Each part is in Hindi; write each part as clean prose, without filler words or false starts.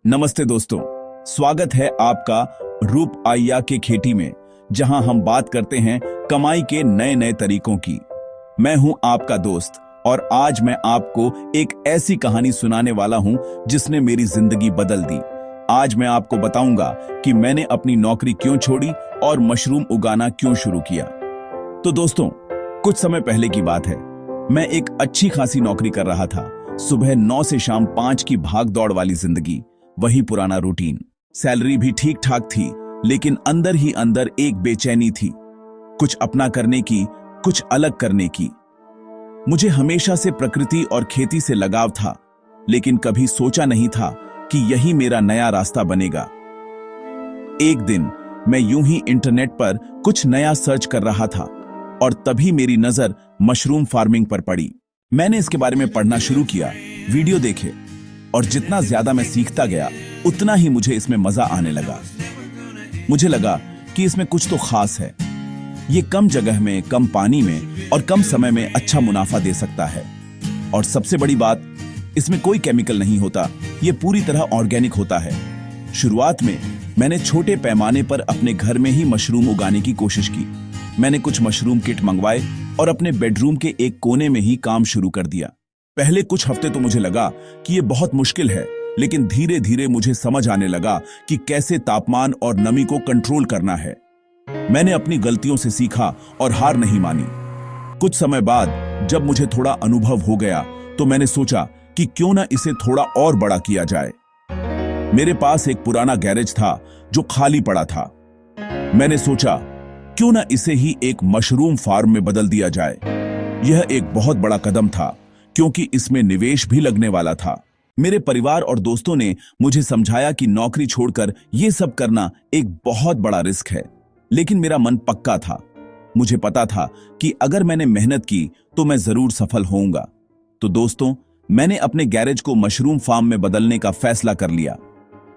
नमस्ते दोस्तों, स्वागत है आपका रूप आइया के खेती में, जहां हम बात करते हैं कमाई के नए नए तरीकों की। मैं हूं आपका दोस्त और आज मैं आपको एक ऐसी कहानी सुनाने वाला हूं जिसने मेरी जिंदगी बदल दी। आज मैं आपको बताऊंगा कि मैंने अपनी नौकरी क्यों छोड़ी और मशरूम उगाना क्यों शुरू किया। तो दोस्तों, कुछ समय पहले की बात है। मैं एक अच्छी खासी नौकरी कर रहा था। सुबह 9 से शाम 5 की भाग दौड़ वाली जिंदगी, वही पुराना रूटीन। सैलरी भी ठीक ठाक थी, लेकिन अंदर ही अंदर एक बेचैनी थी, कुछ अपना करने की, कुछ अलग करने की। मुझे हमेशा से प्रकृति और खेती से लगाव था, लेकिन कभी सोचा नहीं था कि यही मेरा नया रास्ता बनेगा। एक दिन मैं यूं ही इंटरनेट पर कुछ नया सर्च कर रहा था और तभी मेरी नजर मशरूम फार्मिंग पर पड़ी। मैंने इसके बारे में पढ़ना शुरू किया, वीडियो देखे और जितना ज्यादा मैं सीखता गया उतना ही मुझे इसमें मजा आने लगा। मुझे लगा कि इसमें कुछ तो खास है। ये कम जगह में, कम पानी में और कम समय में अच्छा मुनाफा दे सकता है। और सबसे बड़ी बात, इसमें कोई केमिकल नहीं होता, ये पूरी तरह ऑर्गेनिक होता है। शुरुआत में मैंने छोटे पैमाने पर अपने घर में ही मशरूम उगाने की कोशिश की। मैंने कुछ मशरूम किट मंगवाए और अपने बेडरूम के एक कोने में ही काम शुरू कर दिया। पहले कुछ हफ्ते तो मुझे लगा कि ये बहुत मुश्किल है, लेकिन धीरे धीरे मुझे समझ आने लगा कि कैसे तापमान और नमी को कंट्रोल करना है। मैंने अपनी गलतियों से सीखा और हार नहीं मानी। कुछ समय बाद जब मुझे थोड़ा अनुभव हो गया तो मैंने सोचा कि क्यों ना इसे थोड़ा और बड़ा किया जाए। मेरे पास एक पुराना गैरेज था जो खाली पड़ा था। मैंने सोचा क्यों ना इसे ही एक मशरूम फार्म में बदल दिया जाए। यह एक बहुत बड़ा कदम था, क्योंकि इसमें निवेश भी लगने वाला था। मेरे परिवार और दोस्तों ने मुझे समझाया कि नौकरी छोड़कर यह सब करना एक बहुत बड़ा रिस्क है, लेकिन मेरा मन पक्का था। मुझे पता था कि अगर मैंने मेहनत की तो मैं जरूर सफल होऊंगा। तो दोस्तों, मैंने अपने गैरेज को मशरूम फार्म में बदलने का फैसला कर लिया।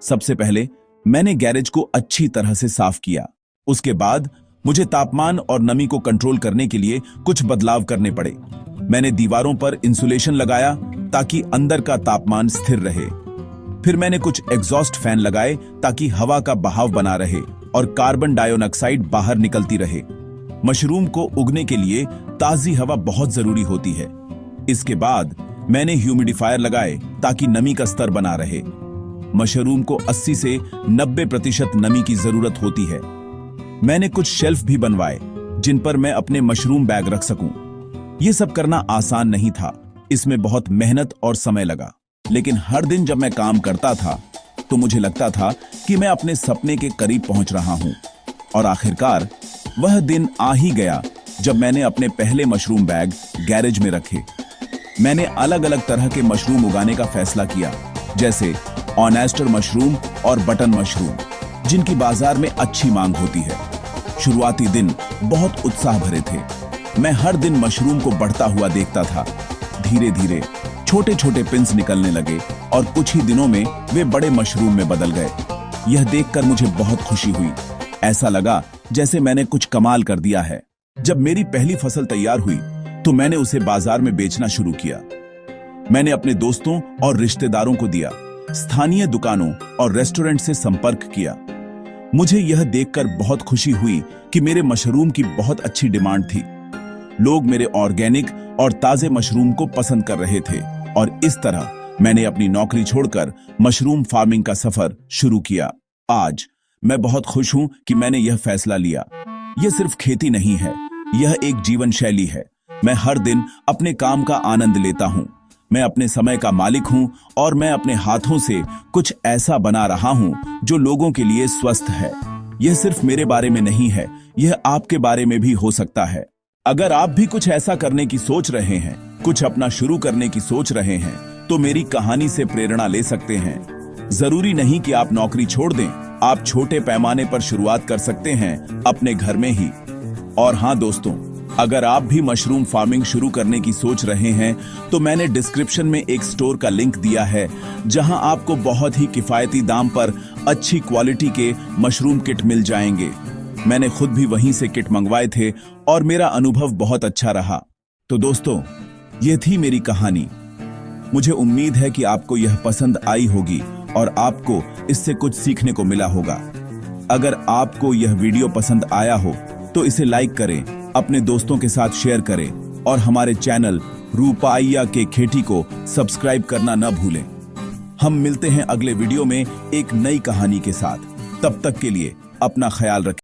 सबसे पहले मैंने गैरेज को अच्छी तरह से साफ किया। उसके बाद मुझे तापमान और नमी को कंट्रोल करने के लिए कुछ बदलाव करने पड़े। मैंने दीवारों पर इंसुलेशन लगाया ताकि अंदर का तापमान स्थिर रहे। फिर मैंने कुछ एग्जॉस्ट फैन लगाए ताकि हवा का बहाव बना रहे और कार्बन डाइऑक्साइड बाहर निकलती रहे। मशरूम को उगने के लिए ताजी हवा बहुत जरूरी होती है। इसके बाद मैंने ह्यूमिडिफायर लगाए ताकि नमी का स्तर बना रहे। मशरूम को 80 से 90% नमी की जरूरत होती है। मैंने कुछ शेल्फ भी बनवाए जिन पर मैं अपने मशरूम बैग रख सकूं। यह सब करना आसान नहीं था, इसमें बहुत मेहनत और समय लगा, लेकिन हर दिन जब मैं काम करता था तो मुझे लगता था कि मैं अपने सपने के करीब पहुंच रहा हूं। और आखिरकार वह दिन आ ही गया जब मैंने अपने पहले मशरूम बैग गैरेज में रखे। मैंने अलग अलग तरह के मशरूम उगाने का फैसला किया, जैसे ऑनेस्टर मशरूम और बटन मशरूम, जिनकी बाजार में अच्छी मांग होती है। शुरुआती दिन बहुत उत्साह भरे थे। मैं हर दिन मशरूम को बढ़ता हुआ देखता था। धीरे धीरे छोटे छोटे पिंस निकलने लगे और कुछ ही दिनों में वे बड़े मशरूम में बदल गए। यह देखकर मुझे बहुत खुशी हुई। ऐसा लगा जैसे मैंने कुछ कमाल कर दिया है। जब मेरी पहली फसल तैयार हुई तो मैंने उसे बाजार में बेचना शुरू किया। मैंने अपने दोस्तों और रिश्तेदारों को दिया, स्थानीय दुकानों और रेस्टोरेंट से संपर्क किया। मुझे यह देखकर बहुत खुशी हुई कि मेरे मशरूम की बहुत अच्छी डिमांड थी। लोग मेरे ऑर्गेनिक और ताजे मशरूम को पसंद कर रहे थे और इस तरह मैंने अपनी नौकरी छोड़कर मशरूम फार्मिंग का सफर शुरू किया। आज मैं बहुत खुश हूं कि मैंने यह फैसला लिया। यह सिर्फ खेती नहीं है, यह एक जीवन शैली है। मैं हर दिन अपने काम का आनंद लेता हूं। मैं अपने समय का मालिक हूं और मैं अपने हाथों से कुछ ऐसा बना रहा हूं जो लोगों के लिए स्वस्थ है। यह सिर्फ मेरे बारे में नहीं है, यह आपके बारे में भी हो सकता है। अगर आप भी कुछ ऐसा करने की सोच रहे हैं, कुछ अपना शुरू करने की सोच रहे हैं, तो मेरी कहानी से प्रेरणा ले सकते हैं। जरूरी नहीं कि आप नौकरी छोड़ दें, आप छोटे पैमाने पर शुरुआत कर सकते हैं अपने घर में ही। और हाँ दोस्तों, अगर आप भी मशरूम फार्मिंग शुरू करने की सोच रहे हैं तो मैंने डिस्क्रिप्शन में एक स्टोर का लिंक दिया है, जहां आपको बहुत ही किफायती दाम पर अच्छी क्वालिटी के मशरूम किट मिल जाएंगे। मैंने खुद भी वहीं से किट मंगवाए थे और मेरा अनुभव बहुत अच्छा रहा। तो दोस्तों, ये थी मेरी कहानी। मुझे उम्मीद है कि आपको यह पसंद आई होगी और आपको इससे कुछ सीखने को मिला होगा। अगर आपको यह वीडियो पसंद आया हो तो इसे लाइक करें, अपने दोस्तों के साथ शेयर करें और हमारे चैनल रूपाइया के खेती को सब्सक्राइब करना न भूलें। हम मिलते हैं अगले वीडियो में एक नई कहानी के साथ। तब तक के लिए अपना ख्याल रखें।